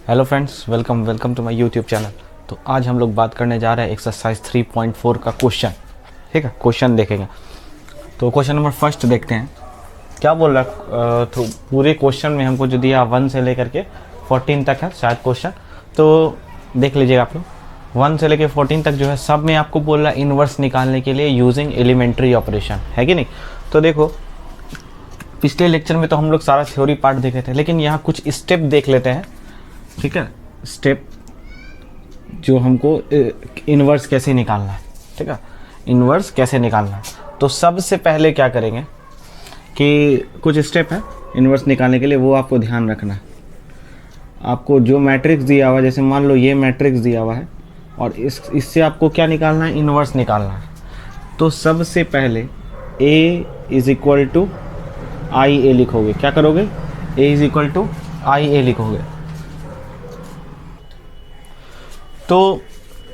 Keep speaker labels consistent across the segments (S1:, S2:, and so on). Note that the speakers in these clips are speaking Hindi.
S1: Hello friends, welcome to my YouTube channel. तो आज हम लोग बात करने जा रहे हैं एक्सरसाइज 3.4 का क्वेश्चन। ठीक है, क्वेश्चन देखेंगे। तो क्वेश्चन नंबर फर्स्ट देखते हैं क्या बोल रहा है। तो पूरे क्वेश्चन में हमको जो दिया 1 से लेकर के 14 तक है शायद क्वेश्चन, तो देख लीजिएगा आप लोग। 1 से लेकर 14 तक जो है सब में आपको बोल रहा है इन्वर्स निकालने के लिए यूजिंग एलिमेंट्री ऑपरेशन, है कि नहीं। तो देखो, पिछले लेक्चर में तो हम लोग सारा थ्योरी पार्ट देखे थे, लेकिन यहाँ कुछ स्टेप देख लेते हैं। ठीक है, स्टेप जो हमको इन्वर्स कैसे निकालना है। ठीक है, इन्वर्स कैसे निकालना है। तो सबसे पहले क्या करेंगे कि कुछ स्टेप है इन्वर्स निकालने के लिए, वो आपको ध्यान रखना है। आपको जो मैट्रिक्स दिया हुआ है, जैसे मान लो ये मैट्रिक्स दिया हुआ है और इससे आपको क्या निकालना है, इन्वर्स निकालना है। तो सबसे पहले a is equal to I ए लिखोगे। क्या करोगे, a is equal to I ए लिखोगे। तो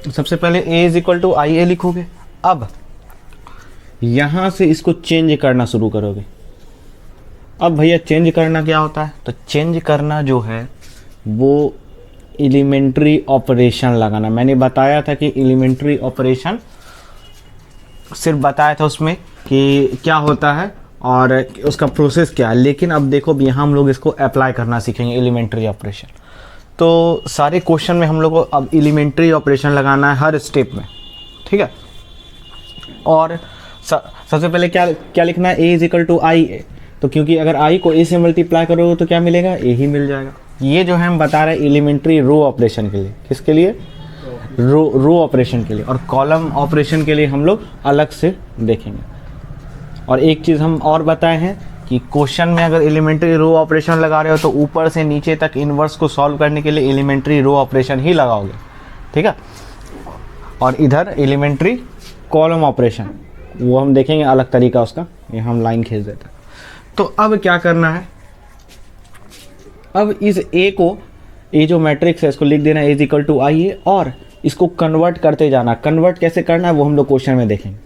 S1: सबसे पहले a is equal to I ए लिखोगे। अब यहाँ से इसको चेंज करना शुरू करोगे। अब भैया चेंज करना क्या होता है, तो चेंज करना जो है वो एलिमेंट्री ऑपरेशन लगाना। मैंने बताया था कि एलिमेंट्री ऑपरेशन सिर्फ बताया था उसमें कि क्या होता है और उसका प्रोसेस क्या है, लेकिन अब देखो अब यहाँ हम लोग इसको अप्लाई करना सीखेंगे एलिमेंट्री ऑपरेशन। तो सारे क्वेश्चन में हम लोग को अब एलिमेंट्री ऑपरेशन लगाना है हर स्टेप में। ठीक है, और सबसे पहले क्या लिखना है, a is equal to I ए। तो क्योंकि अगर i को a से मल्टीप्लाई करोगे तो क्या मिलेगा, a ही मिल जाएगा। ये जो है हम बता रहे हैं एलिमेंट्री रो ऑपरेशन के लिए। किसके लिए, रो ऑपरेशन के लिए। और कॉलम ऑपरेशन के लिए हम लोग अलग से देखेंगे। और एक चीज़ हम और बताए हैं कि क्वेश्चन में अगर एलिमेंट्री रो ऑपरेशन लगा रहे हो तो ऊपर से नीचे तक इन्वर्स को सॉल्व करने के लिए एलिमेंट्री रो ऑपरेशन ही लगाओगे। ठीक है, और इधर एलिमेंट्री कॉलम ऑपरेशन वो हम देखेंगे अलग तरीका उसका। ये हम लाइन खींच देते हैं। तो अब क्या करना है, अब इस a को, ये जो मैट्रिक्स है इसको लिख देना a is equal to I ए, और इसको कन्वर्ट करते जाना। कन्वर्ट कैसे करना है वो हम लोग क्वेश्चन में देखेंगे।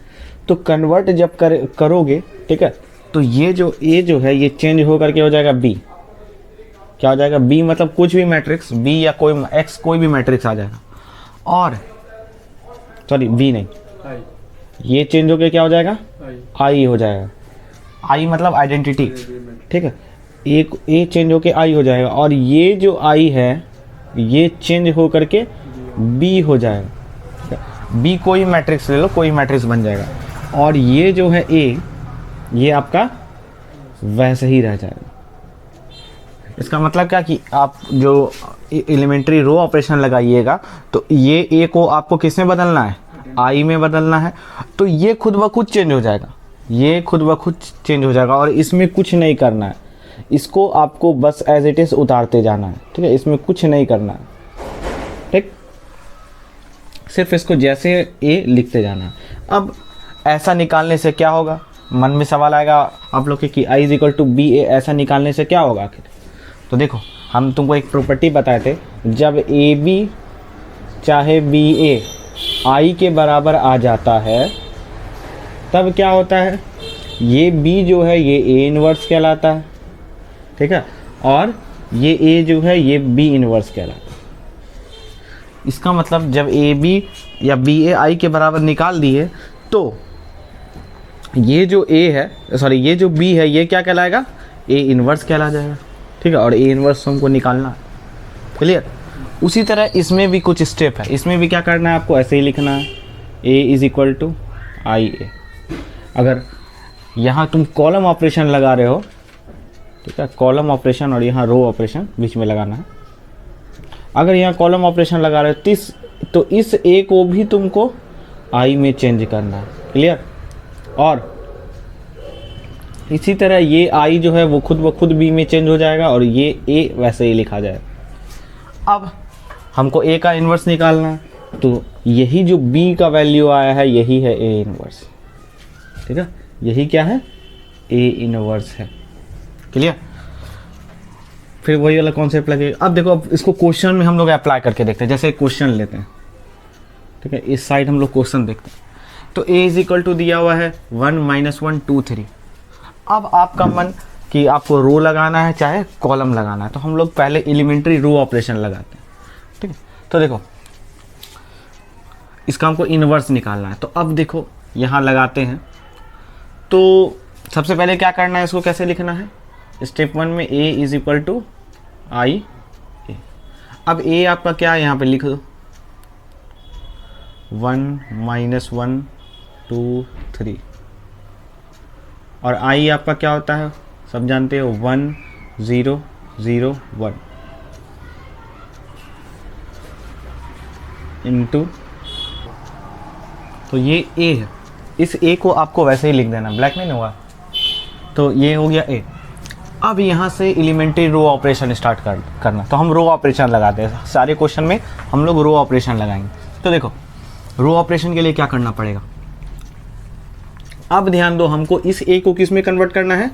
S1: तो कन्वर्ट जब करोगे, ठीक है, तो ये जो a जो है ये चेंज हो करके हो जाएगा b। क्या हो जाएगा, b मतलब कुछ भी मैट्रिक्स b या कोई x कोई भी मैट्रिक्स आ जाएगा। और सॉरी b नहीं, ये चेंज होकर क्या हो जाएगा, i हो जाएगा। i मतलब आइडेंटिटी। ठीक है, एक a चेंज होकर i हो जाएगा, और ये जो i है ये चेंज हो करके b हो जाएगा। b कोई मैट्रिक्स ले लो, कोई मैट्रिक्स बन जाएगा। और ये जो है a, ये आपका वैसे ही रह जाएगा। इसका मतलब क्या कि आप जो एलिमेंट्री रो ऑपरेशन लगाइएगा तो ये a को आपको किस में बदलना है, i में बदलना है। तो ये खुद ब खुद चेंज हो जाएगा, ये खुद ब खुद चेंज हो जाएगा। और इसमें कुछ नहीं करना है, इसको आपको बस एज इट इज़ उतारते जाना है। ठीक है, इसमें कुछ नहीं करना है। ठीक, सिर्फ इसको जैसे a लिखते जाना है। अब ऐसा निकालने से क्या होगा, मन में सवाल आएगा आप लोग के कि i is equal to B A, ऐसा निकालने से क्या होगा आखिर। तो देखो, हम तुमको एक प्रॉपर्टी बताए थे, जब ए बी चाहे बी ए आई के बराबर आ जाता है तब क्या होता है, ये b जो है ये a इन्वर्स कहलाता है। ठीक है, और ये a जो है ये b इन्वर्स कहलाता है। इसका मतलब जब a b या b a i के बराबर निकाल दिए तो ये जो a है, सॉरी ये जो b है ये क्या कहलाएगा, a इन्वर्स कहला जाएगा। ठीक है, और a इन्वर्स हमको निकालना है। क्लियर। उसी तरह इसमें भी कुछ स्टेप है, इसमें भी क्या करना है, आपको ऐसे ही लिखना है a is equal to I ए। अगर यहाँ तुम कॉलम ऑपरेशन लगा रहे हो, ठीक है, कॉलम ऑपरेशन और यहाँ रो ऑपरेशन बीच में लगाना है। अगर यहाँ कॉलम ऑपरेशन लगा रहे हो तो इस a को भी तुमको i में चेंज करना है। क्लियर। और इसी तरह ये i जो है वो खुद ब खुद b में चेंज हो जाएगा, और ये a वैसे ही लिखा जाएगा। अब हमको a का इन्वर्स निकालना है, तो यही जो b का वैल्यू आया है यही है a इन्वर्स। ठीक है, यही क्या है, a इन्वर्स है। क्लियर। फिर वही वाला कॉन्सेप्ट लगेगा। अब देखो, अब इसको क्वेश्चन में हम लोग अप्लाई करके देखते हैं। जैसे क्वेश्चन लेते हैं, ठीक है, इस साइड हम लोग क्वेश्चन देखते हैं। तो a इज इक्वल टू दिया हुआ है 1 - 1 2 3। अब आपका मन कि आपको रो लगाना है चाहे कॉलम लगाना है, तो हम लोग पहले एलिमेंट्री रो ऑपरेशन लगाते हैं। तो देखो इसका हमको इन्वर्स निकालना है। तो अब देखो यहाँ लगाते हैं। तो सबसे पहले क्या करना है, इसको कैसे लिखना है, स्टेप 1 में a is equal to I ए। अब a आपका क्या है, यहाँ पे लिख दो 1 -1 2 3, और i आपका क्या होता है सब जानते हो 1 0 0 1 इंटू, तो ये a है। इस a को आपको वैसे ही लिख देना, ब्लैक में नहीं होगा। तो ये हो गया a। अब यहाँ से एलिमेंट्री रो ऑपरेशन स्टार्ट करना। तो हम रो ऑपरेशन लगाते हैं, सारे क्वेश्चन में हम लोग रो ऑपरेशन लगाएंगे। तो देखो रो ऑपरेशन के लिए क्या करना पड़ेगा, अब ध्यान दो, हमको इस a को किस में कन्वर्ट करना है,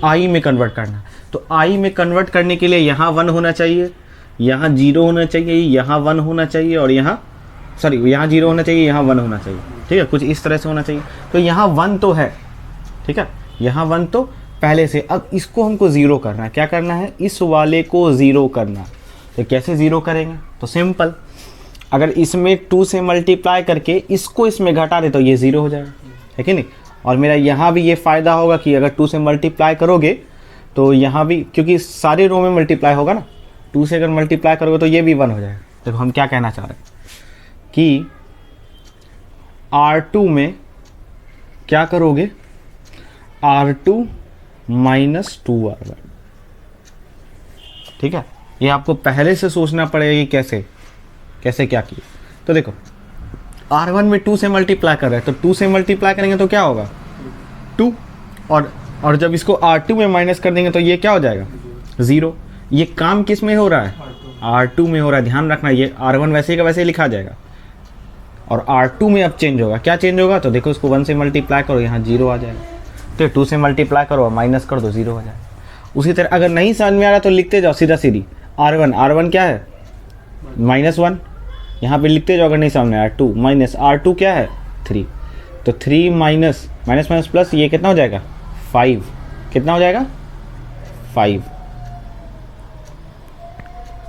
S1: i में कन्वर्ट करना है। तो i में कन्वर्ट करने के लिए यहाँ 1 होना चाहिए, यहाँ 0 होना चाहिए, यहाँ 1 होना चाहिए, और यहाँ यहाँ 0 होना चाहिए, यहाँ 1 होना चाहिए। ठीक है, कुछ इस तरह से होना चाहिए। तो यहाँ 1 तो है, ठीक है, यहाँ 1 तो पहले से। अब इसको हमको 0 करना है। क्या करना है, इस वाले को 0 करना। तो कैसे 0 करेंगे, तो सिंपल, अगर इसमें 2 से मल्टीप्लाई करके इसको इसमें घटा दे तो ये 0 हो जाएगा, है कि नहीं। और मेरा यहाँ भी ये फ़ायदा होगा कि अगर 2 से मल्टीप्लाई करोगे तो यहाँ भी, क्योंकि सारे रो में मल्टीप्लाई होगा ना, 2 से अगर मल्टीप्लाई करोगे तो ये भी 1 हो जाएगा। देखो हम क्या कहना चाह रहे हैं कि R2 में क्या करोगे, R2 - 2R1। ठीक है, ये आपको पहले से सोचना पड़ेगा कि कैसे कैसे क्या किए। तो देखो R1 में 2 से मल्टीप्लाई कर रहे हैं, तो 2 से मल्टीप्लाई करेंगे तो क्या होगा 2, और जब इसको R2 में माइनस कर देंगे तो ये क्या हो जाएगा 0। ये काम किस में हो रहा है, R2 में हो रहा है। ध्यान रखना, ये R1 वैसे का वैसे लिखा जाएगा, और R2 में अब चेंज होगा। क्या चेंज होगा, तो देखो इसको 1 से मल्टीप्लाई करो, यहाँ 0 आ जाएगा। तो 2 से मल्टीप्लाई करो, माइनस कर दो, 0 हो जाएगा। उसी तरह अगर नहीं समझ में आ रहा तो लिखते जाओ सीधा सीधी, R1 क्या है -1, यहाँ पे लिखते जाओ अगर नहीं समझ में आया। 2 माइनस R2 क्या है 3, तो 3 माइनस माइनस प्लस, ये कितना हो जाएगा 5, कितना हो जाएगा 5।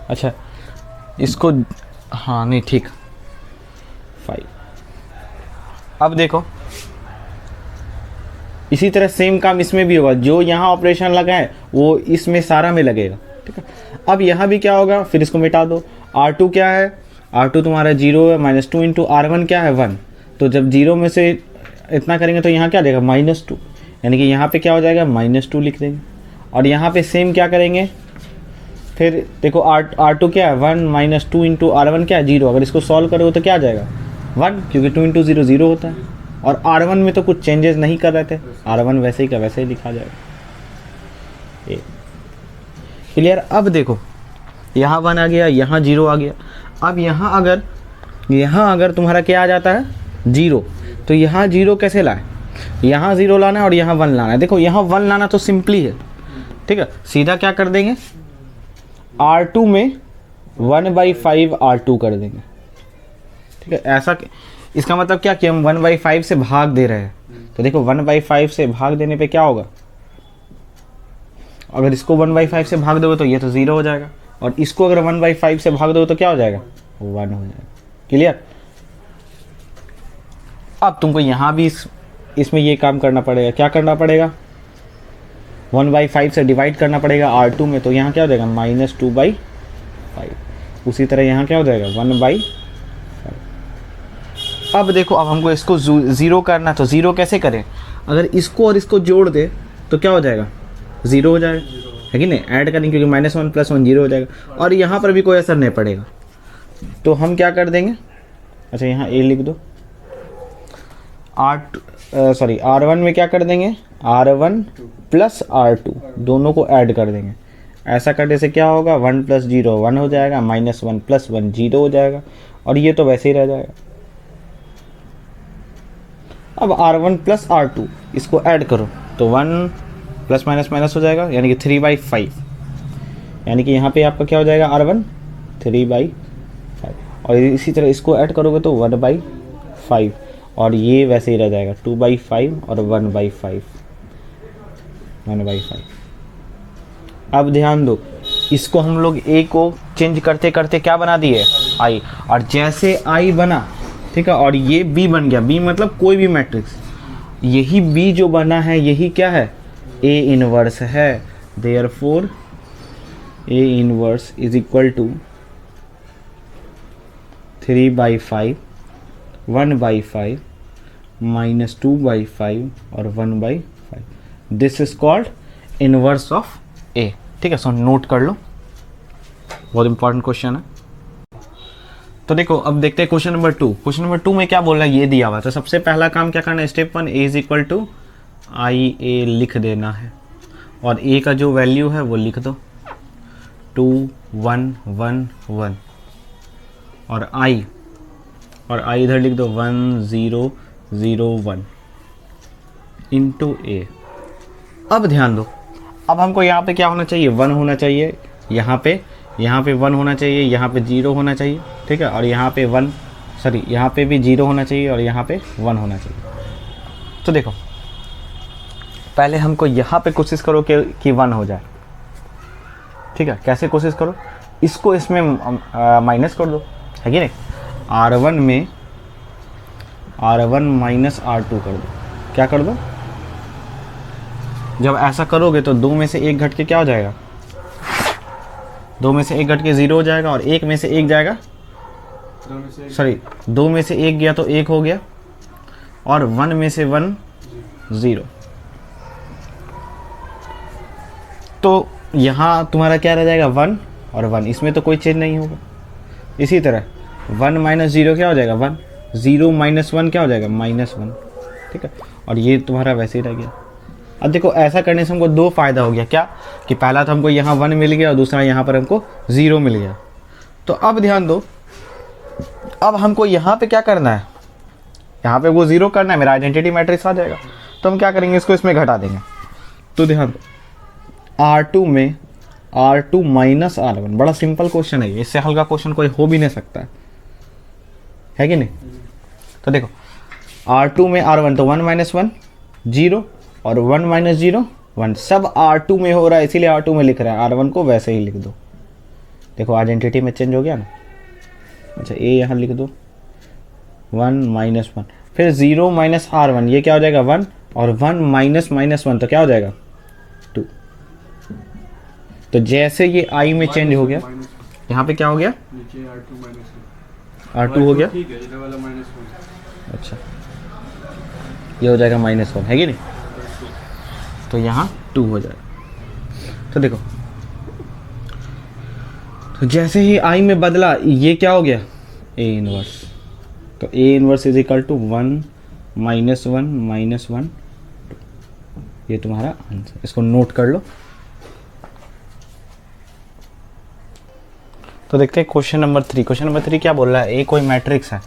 S1: अच्छा इसको, हाँ नहीं ठीक 5। अब देखो इसी तरह सेम काम इसमें भी होगा, जो यहाँ ऑपरेशन लगा है वो इसमें सारा में लगेगा। ठीक है, अब यहाँ भी क्या होगा, फिर इसको मिटा दो। R2 क्या है, R2 तुम्हारा 0 है, -2 इंटू R1 क्या है 1। तो जब 0 में से इतना करेंगे तो यहाँ क्या देगा -2, यानी कि यहाँ पे क्या हो जाएगा -2 लिख देंगे। और यहाँ पे सेम क्या करेंगे, फिर देखो R2 क्या है 1 -2 इंटू R1 क्या है 0। अगर इसको सॉल्व करोगे तो क्या आ जाएगा 1, क्योंकि 2 इंटू 0 0 होता है। और R1 में तो कुछ चेंजेस नहीं कर रहे थे, R1 वैसे ही का वैसे ही लिखा जाएगा। क्लियर। अब देखो यहाँ 1 आ गया, यहाँ 0 आ गया। अब यहाँ अगर तुम्हारा क्या आ जाता है 0, तो यहाँ 0 कैसे लाए, यहाँ 0 लाना है और यहाँ 1 लाना है। देखो यहाँ 1 लाना तो सिंपली है, ठीक है, सीधा क्या कर देंगे R2 में 1/5 R2 कर देंगे। ठीक है, ऐसा इसका मतलब क्या कि हम 1/5 से भाग दे रहे हैं। तो देखो 1/5 से भाग देने पे क्या होगा, अगर इसको 1/5 से भाग दोगे तो ये तो 0 हो जाएगा, और इसको अगर 1/5 से भाग दोगे तो क्या हो जाएगा 1 हो जाएगा। क्लियर। अब तुमको यहाँ भी इसमें ये काम करना पड़ेगा। क्या करना पड़ेगा, 1/5 से डिवाइड करना पड़ेगा R2 में, तो यहाँ क्या हो जाएगा -2/5। उसी तरह यहाँ क्या हो जाएगा 1/5। अब देखो, अब हमको इसको 0 करना, तो 0 कैसे करें, अगर इसको और इसको जोड़ दे तो क्या हो जाएगा 0 हो जाएगा, है कि नहीं। ऐड करेंगे क्योंकि -1 + 1 0 हो जाएगा, और यहाँ पर भी कोई असर नहीं पड़ेगा। तो हम क्या कर देंगे, अच्छा यहाँ a लिख दो, R1 में क्या कर देंगे R1 + R2 दोनों को ऐड कर देंगे। ऐसा करने से क्या होगा 1 + 0 1 हो जाएगा, -1 + 1 0 हो जाएगा, और ये तो वैसे ही रह जाएगा। अब R1 + R2 इसको ऐड करो तो 1 ± हो जाएगा, यानी कि 3/5, यानी कि यहाँ पे आपका क्या हो जाएगा R1 3/5, और इसी तरह इसको ऐड करोगे तो 1/5, और ये वैसे ही रह जाएगा 2/5 और 1/5। अब ध्यान दो, इसको हम लोग a को चेंज करते करते क्या बना दिए आई, और जैसे आई बना, ठीक है, और ये बी बन गया, बी मतलब कोई भी मैट्रिक्स, यही बी जो बना है यही क्या है, ए इनवर्स है। Therefore A inverse is equal to 3/5, 1/5, -2/5 और 1/5। This is called inverse of A. ठीक है, सो नोट कर लो, बहुत इंपॉर्टेंट क्वेश्चन है। तो देखो अब देखते हैं क्वेश्चन नंबर 2। क्वेश्चन नंबर 2 में क्या बोल रहा है, ये दिया हुआ। तो सबसे पहला काम क्या करना है, step 1 A is equal to I A लिख देना है, और ए का जो वैल्यू है वो लिख दो 2 1 1 1, और आई इधर लिख दो 1 0 0 1 इंटू ए। अब ध्यान दो, अब हमको यहाँ पे क्या होना चाहिए, 1 होना चाहिए, यहाँ पे 1 होना चाहिए, यहाँ पे 0 होना चाहिए, ठीक है, और यहाँ पे 1 सॉरी यहाँ पे भी 0 होना चाहिए और यहाँ पे 1 होना चाहिए। तो देखो पहले हमको यहाँ पे कोशिश करो कि 1 हो जाए, ठीक है। कैसे कोशिश करो, इसको इसमें माइनस कर दो, है कि नहीं, R1 में R1 माइनस R2 कर दो। क्या कर दो, जब ऐसा करोगे तो 2 में से 1 घट के क्या हो जाएगा, 2 में से 1 घट के 0 हो जाएगा, और 1 में से 1 जाएगा, सॉरी 2 में से 1 गया तो 1 हो गया, और 1 में से 1 0। तो यहाँ तुम्हारा क्या रह जाएगा, 1 और 1, इसमें तो कोई चेंज नहीं होगा। इसी तरह 1 माइनस 0 क्या हो जाएगा, 1, 0 माइनस 1 क्या हो जाएगा, -1, ठीक है, और ये तुम्हारा वैसे ही रह गया। अब देखो ऐसा करने से हमको 2 फ़ायदा हो गया, क्या कि पहला तो हमको यहाँ 1 मिल गया और दूसरा यहाँ पर हमको 0 मिल गया। तो अब ध्यान दो, अब हमको यहाँ पे क्या करना है, यहाँ पे वो 0 करना है, मेरा आइडेंटिटी मैट्रिक्स आ जाएगा। तो हम क्या करेंगे, इसको इसमें घटा देंगे। तो ध्यान दो, R2 में R2 माइनस R1, बड़ा सिंपल क्वेश्चन है, इससे हल्का क्वेश्चन कोई हो भी नहीं सकता है कि नहीं। तो देखो R2 में R1, तो 1 माइनस 1 0, और 1 माइनस 0 1, सब R2 में हो रहा है, इसीलिए R2 में लिख रहा है, R1 को वैसे ही लिख दो। देखो आइडेंटिटी में चेंज हो गया ना। अच्छा ए यहाँ लिख दो 1 माइनस 1, फिर 0 माइनस R1, ये क्या हो जाएगा 1, और 1 माइनस -1 तो क्या हो जाएगा 2। तो जैसे ये I में चेंज हो गया, यहाँ पे क्या हो गया, R2 हो गया, अच्छा ये हो जाएगा -1, है कि नहीं, तो यहाँ 2 हो जाएगा। तो देखो, तो जैसे ही I में बदला, ये क्या हो गया, A इनवर्स। तो A inverse is equal to 1 -1 -1 2, ये तुम्हारा आंसर। इसको नोट कर लो। तो देखते हैं क्वेश्चन नंबर 3। क्वेश्चन नंबर 3 क्या बोल रहा है, ए कोई मैट्रिक्स है,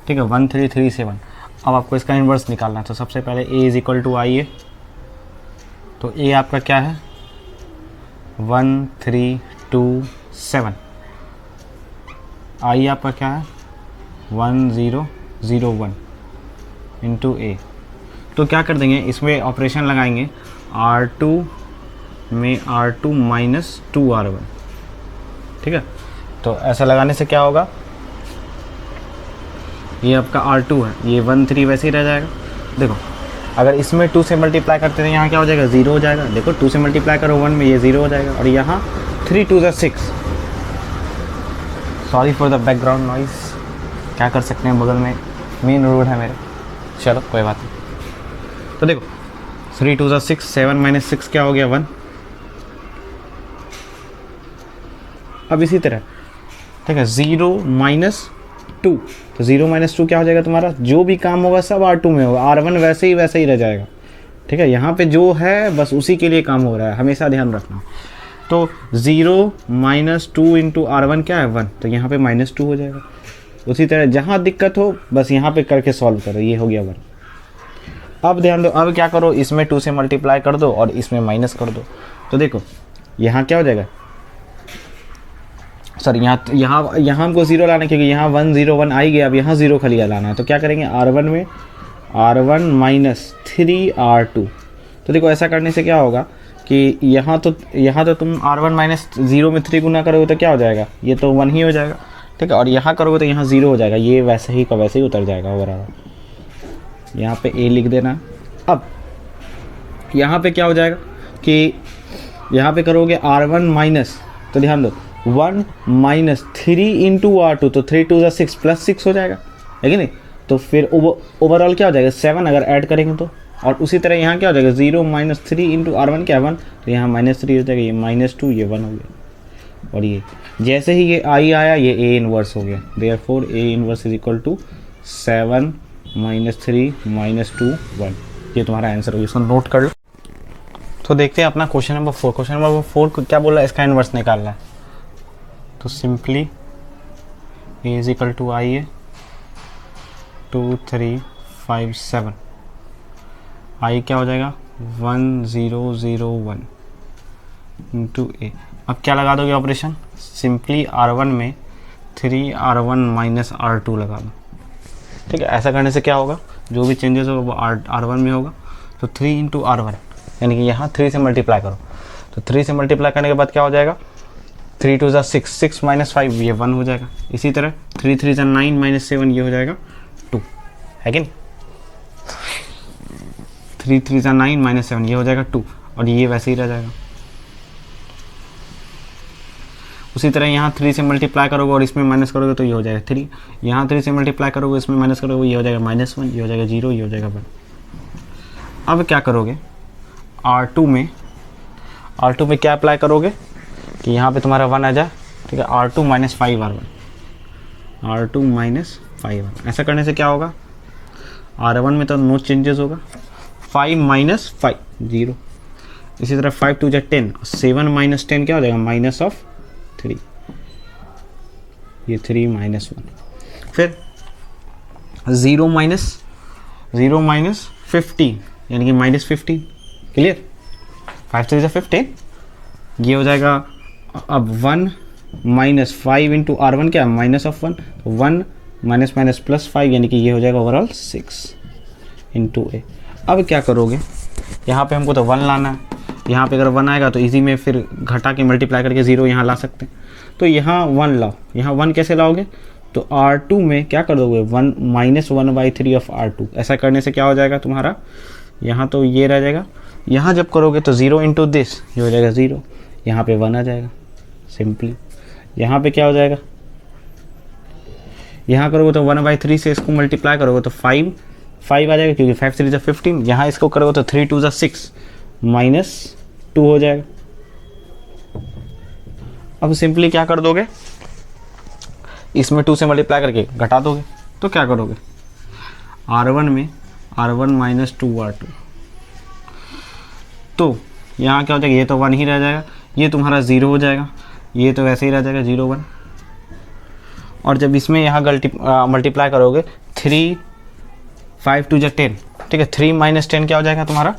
S1: ठीक है, 1 3 3 7। अब आपको इसका इन्वर्स निकालना है। तो सबसे पहले ए इज इक्वल टू आई है, तो ए आपका क्या है 1 3 2 7, आई आपका क्या है 1 0 0 1 इंटू ए। तो क्या कर देंगे, इसमें ऑपरेशन लगाएंगे, R2 में R2 माइनस 2 R1, ठीक है। तो ऐसा लगाने से क्या होगा, ये आपका R2 है, ये 1 3 वैसे ही रह जाएगा। देखो अगर इसमें 2 से मल्टीप्लाई करते हैं, यहाँ क्या हो जाएगा 0 हो जाएगा। देखो 2 से मल्टीप्लाई करो 1 में, ये 0 हो जाएगा, और यहाँ 3 2 6। Sorry for the background noise, क्या कर सकते हैं, बगल में मेन रोड है मेरे, चलो कोई बात नहीं। तो देखो 3 2 6, 7 माइनस 6 क्या हो गया 1। अब इसी तरह, ठीक है, 0 माइनस 2, तो 0 माइनस 2 क्या हो जाएगा तुम्हारा, जो भी काम होगा सब R2 में होगा, R1 वैसे ही रह जाएगा, ठीक है। यहाँ पे जो है बस उसी के लिए काम हो रहा है, हमेशा ध्यान रखना। तो 0 माइनस 2 इंटू R1 क्या है 1, तो यहाँ पे -2 हो जाएगा। उसी तरह जहाँ दिक्कत हो बस यहाँ पे करके सॉल्व करो, ये हो गया 1। अब ध्यान दो, अब क्या करो, इसमें 2 से मल्टीप्लाई कर दो और इसमें माइनस कर दो। तो देखो यहाँ क्या हो जाएगा, सॉरी यहाँ हमको 0 लाना है, क्योंकि यहाँ 1 0 1 आई गया, अब यहाँ 0 खाली लाना है। तो क्या करेंगे, R1 में R1 माइनस 3 R2। तो देखो ऐसा करने से क्या होगा, कि यहाँ तो तुम R1 माइनस 0 में 3 गुना करोगे तो क्या हो जाएगा, ये तो 1 ही हो जाएगा, ठीक है। और यहाँ करोगे तो यहाँ 0 हो जाएगा, ये वैसे ही का वैसे ही उतर जाएगा ओवरऑल। यहाँ पे A लिख देना। अब यहाँ पे क्या हो जाएगा कि यहाँ पे करोगे R1 माइनस, तो ध्यान दो 1 माइनस 3 इंटू R2, तो 3 2 6 प्लस 6 हो जाएगा, है कि नहीं। तो फिर ओवरऑल क्या हो जाएगा 7 अगर ऐड करेंगे तो। और उसी तरह यहाँ क्या हो जाएगा 0 माइनस 3 इंटू R1 क्या 1, तो यहाँ -3 हो जाएगा, ये -2 ये 1 हो गया। और ये जैसे ही ये I आया ये A इन्वर्स हो गया, therefore A inverse is equal to 7 -3 -2 1। ये तुम्हारा आंसर हो गया, इसको नोट कर लो। तो देखते हैं अपना क्वेश्चन नंबर 4। क्वेश्चन नंबर 4 क्या बोल रहा है, इसका इन्वर्स निकालना है। तो simply A is equal to I है 2 3 5 7, I क्या हो जाएगा 1 0 0 1 इंटू A। अब क्या लगा दोगे ऑपरेशन, सिंपली R1 में 3 R1 माइनस R2 लगा दो, ठीक है। ऐसा करने से क्या होगा, जो भी चेंजेस होगा वो R1 में होगा। तो 3 इंटू R1 यानी कि यहाँ 3 से मल्टीप्लाई करो, तो 3 से मल्टीप्लाई करने के बाद क्या हो जाएगा 3 2 6 6 माइनस 5 ये 1 हो जाएगा। इसी तरह 3 3 9 माइनस 7 ये हो जाएगा 2, है कि नहीं। 3 3 9 माइनस 7 ये हो जाएगा 2, और ये वैसे ही रह जाएगा। उसी तरह यहाँ 3 से मल्टीप्लाई करोगे और इसमें माइनस करोगे तो ये हो जाएगा 3, यहाँ 3 से मल्टीप्लाई करोगे इसमें माइनस करोगे ये हो जाएगा -1, ये हो जाएगा 0, ये हो जाएगा 1। अब क्या करोगे R2 में क्या अप्लाई करोगे कि यहाँ पे तुम्हारा 1 आ जाए, ठीक है। R2 minus 5 R1, R2 minus 5 R1। ऐसा करने से क्या होगा R1 में तो नो चेंजेस होगा, 5 माइनस 5 0। इसी तरह 5 2 10, 7 माइनस 10 क्या हो जाएगा माइनस ऑफ 3, ये 3 माइनस 1। फिर 0 माइनस 15 यानी कि -15, क्लियर। 5 3 15 ये हो जाएगा। अब 1 माइनस 5 इंटू R1 क्या minus of 1, 1 minus minus plus 5 यानी कि ये हो जाएगा ओवरऑल 6 इंटू A। अब क्या करोगे, यहाँ पे हमको तो 1 लाना है, यहाँ पे अगर 1 आएगा तो इजी में फिर घटा के मल्टीप्लाई करके 0 यहाँ ला सकते हैं। तो यहाँ 1 लाओ, यहाँ 1 कैसे लाओगे, तो R2 में क्या कर दोगे 1 माइनस 1/3 ऑफ R2। ऐसा करने से क्या हो जाएगा तुम्हारा, यहाँ तो ये रह जाएगा, यहाँ जब करोगे तो 0 इंटू दिस ये हो जाएगा 0, यहाँ पे 1 आ जाएगा सिंपली। यहाँ पे क्या हो जाएगा, यहाँ करोगे तो 1/3 से इसको मल्टीप्लाई करोगे तो 5 आ जाएगा, क्योंकि 5 3 15। यहाँ इसको करोगे तो 3 2 6 -2 हो जाएगा। अब सिंपली क्या कर दोगे, इसमें 2 से मल्टीप्लाई करके घटा दोगे, तो क्या करोगे R1 में R1 माइनस 2 R2, तो यहाँ क्या हो जाएगा, ये तो 1 ही रह जाएगा, ये तुम्हारा 0 हो जाएगा, ये तो वैसे ही रह जाएगा 0 1। और जब इसमें यहाँ मल्टीप्लाई करोगे 3 5 2 10, ठीक है। 3 माइनस 10 क्या हो जाएगा तुम्हारा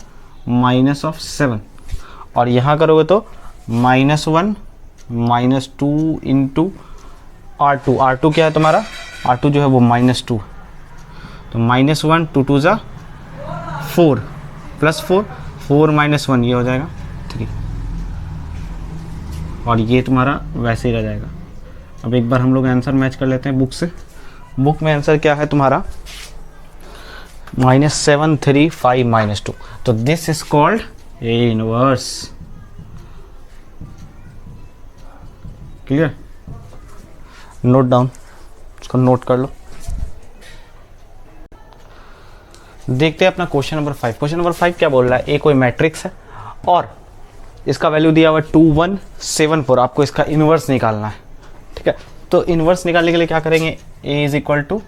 S1: माइनस ऑफ 7, और यहाँ करोगे तो -1 -2 इंटू R2 क्या है तुम्हारा, R2 जो है वो -2, तो -1 2 2 4 प्लस 4 4 माइनस 1 ये हो जाएगा 3, और ये तुम्हारा वैसे ही रह जाएगा। अब एक बार हम लोग आंसर मैच कर लेते हैं बुक से। बुक में आंसर क्या है तुम्हारा -7 3 5 -2, तो this is called A inverse, clear. Note down, इसको नोट कर लो। देखते हैं अपना क्वेश्चन नंबर 5। क्वेश्चन नंबर 5 क्या बोल रहा है, ए कोई मैट्रिक्स है और इसका वैल्यू दिया हुआ 2 1 7 4, आपको इसका इन्वर्स निकालना है, ठीक है। तो इन्वर्स निकालने के लिए क्या करेंगे, ए इज इक्वल टू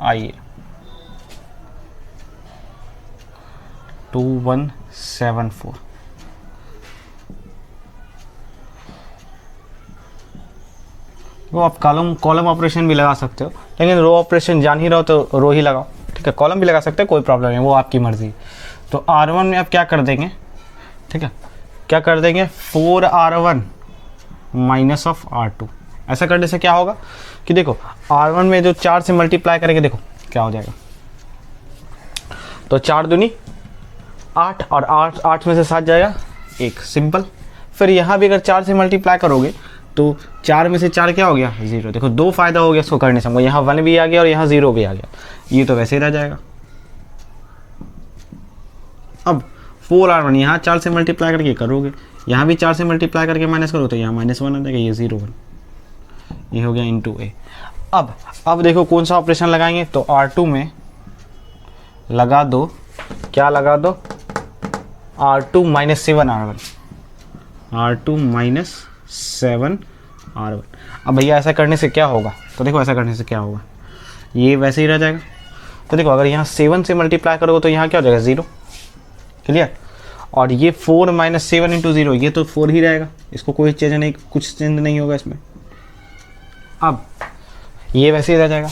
S1: आई 2 1 7 4। वो आप कॉलम ऑपरेशन भी लगा सकते हो, लेकिन रो ऑपरेशन जान ही रहो तो रो ही लगाओ, ठीक है। कॉलम भी लगा सकते हैं, कोई प्रॉब्लम नहीं, वो आपकी मर्जी। तो R1 में आप क्या कर देंगे, ठीक है, क्या कर देंगे 4 R1 माइनस ऑफ R2। ऐसा करने से क्या होगा कि देखो R1 में जो 4 से मल्टीप्लाई करेंगे, देखो क्या हो जाएगा, तो 4 दूनी 8 और 8 में से 7 जाएगा 1 सिंपल। फिर यहाँ भी अगर 4 से मल्टीप्लाई करोगे तो 4 में से 4 क्या हो गया 0। देखो 2 फायदा हो गया इसको करने से, हमको यहाँ 1 भी आ गया और यहाँ 0 भी आ गया, ये तो वैसे ही रह जाएगा। अब 4R1 यहाँ 4 से मल्टीप्लाई करके करोगे, यहाँ भी 4 से मल्टीप्लाई करके माइनस करो तो यहाँ -1 आ जाएगा, ये 0 1, ये हो गया इंटू ए। अब देखो कौन सा ऑपरेशन लगाएंगे, तो R2 में लगा दो, क्या लगा दो, R2 - 7R1, R2 - 7R1। अब भैया ऐसा करने से क्या होगा, तो देखो ऐसा करने से क्या होगा, ये वैसे ही रह जाएगा। तो देखो अगर यहाँ 7 से मल्टीप्लाई करोगे तो यहाँ क्या हो जाएगा 0, क्लियर। और ये 4 - 7 × 0, ये तो 4 ही रहेगा, इसको कोई चेंज नहीं, कुछ चेंज नहीं होगा इसमें। अब ये वैसे ही रह जाएगा,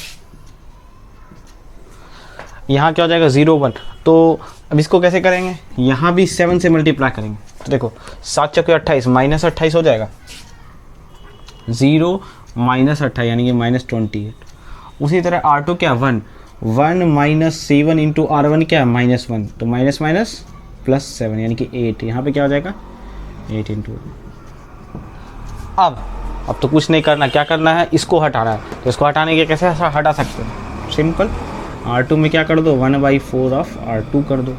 S1: यहाँ क्या हो जाएगा 0 1। तो अब इसको कैसे करेंगे, यहाँ भी 7 से मल्टीप्लाई करेंगे, तो देखो 7 चौके 28, -28 हो जाएगा, 0 - 28 यानी कि -28। उसी तरह R2 क्या 1 - 7 × R1 क्या -1, तो माइनस माइनस +7 यानी कि 8, यहाँ पे क्या हो जाएगा 8 × 1। अब तो कुछ नहीं करना, क्या करना है, इसको हटाना है। तो इसको हटाने के कैसे हटा सकते हैं, सिंपल, R2 में क्या कर दो 1/4 ऑफ R2 कर दो,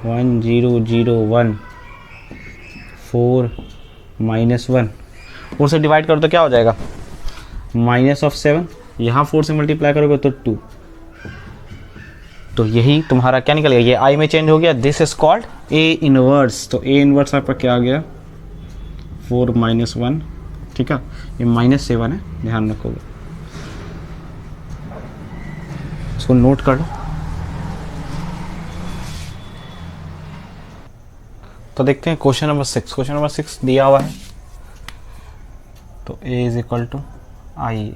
S1: 1 0 0 1 4 -1, 4 से डिवाइड कर दो क्या हो जाएगा -7, यहाँ 4 से मल्टीप्लाई करोगे तो 2, तो यही तुम्हारा क्या निकल गया, ये I में चेंज हो गया, this is called A inverse. तो A इनवर्स आपका क्या आ गया 4 - 1, ठीक है, ये -7 है, ध्यान रखोगे, इसको नोट कर लो। तो देखते हैं क्वेश्चन नंबर 6। क्वेश्चन नंबर 6 दिया हुआ है, तो A = I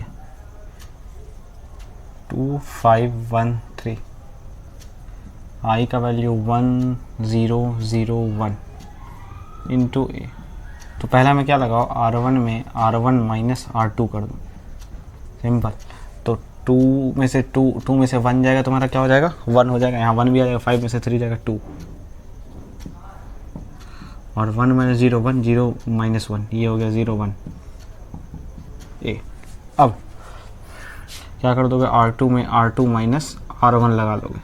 S1: 2513, I का वैल्यू 1001 इंटू A। तो पहला में क्या लगाओ, R1 में R1 - R2 कर दो, सिंपल। तो 2 में से 1 जाएगा, तुम्हारा क्या हो जाएगा 1 हो जाएगा, यहाँ 1 भी आ जाएगा, 5 में से 3 जाएगा 2, और 1 - 0 1 0 -1, ये हो गया 0 1 A। अब क्या कर दोगे, R2 में R2 - R1 लगा लोगे,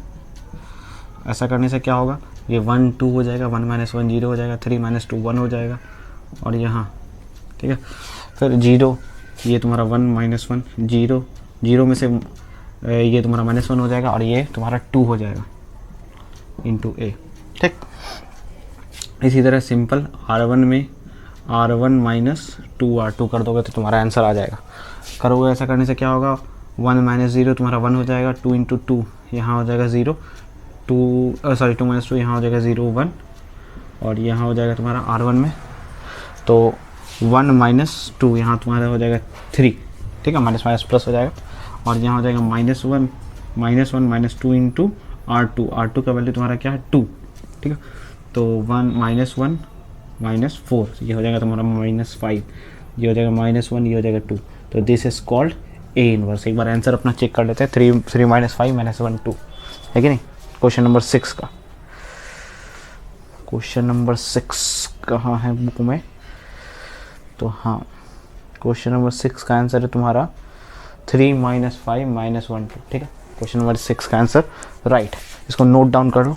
S1: ऐसा करने से क्या होगा, ये 1 2 हो जाएगा, 1 - 1 0 हो जाएगा, 3 - 2 1 हो जाएगा, और यहाँ ठीक है, फिर 0, ये तुम्हारा 1 - 1 0 0 में से ये तुम्हारा -1 हो जाएगा, और ये तुम्हारा 2 हो जाएगा इंटू A, ठीक। इसी तरह सिंपल R1 में R1 - 2R2 कर दोगे तो तुम्हारा आंसर आ जाएगा। करोगे ऐसा करने से क्या होगा, 1 - 0 तुम्हारा 1 हो जाएगा, 2 × 2 यहाँ हो जाएगा 0, 2 - 2 यहाँ हो जाएगा 0 1, और यहाँ हो जाएगा तुम्हारा R1 में, तो 1 - 2 यहाँ तुम्हारा हो जाएगा 3, ठीक है, माइनस माइनस प्लस हो जाएगा, और यहाँ हो जाएगा -1 -2 × R2 का वैल्यू तुम्हारा क्या है 2, ठीक है, तो 1 - 4, ये हो जाएगा तुम्हारा -5, ये हो जाएगा -1, ये हो जाएगा 2, तो this is called A inverse. एक बार आंसर अपना चेक कर लेते हैं, 3 - 5 - 1 2, है कि नहीं। क्वेश्चन नंबर 6 का, क्वेश्चन नंबर 6 कहाँ है बुक में, तो हाँ, क्वेश्चन नंबर 6 का आंसर है तुम्हारा 3 - 5 - 1 2, ठीक है, क्वेश्चन नंबर 6 का आंसर राइट। इसको नोट डाउन कर लो।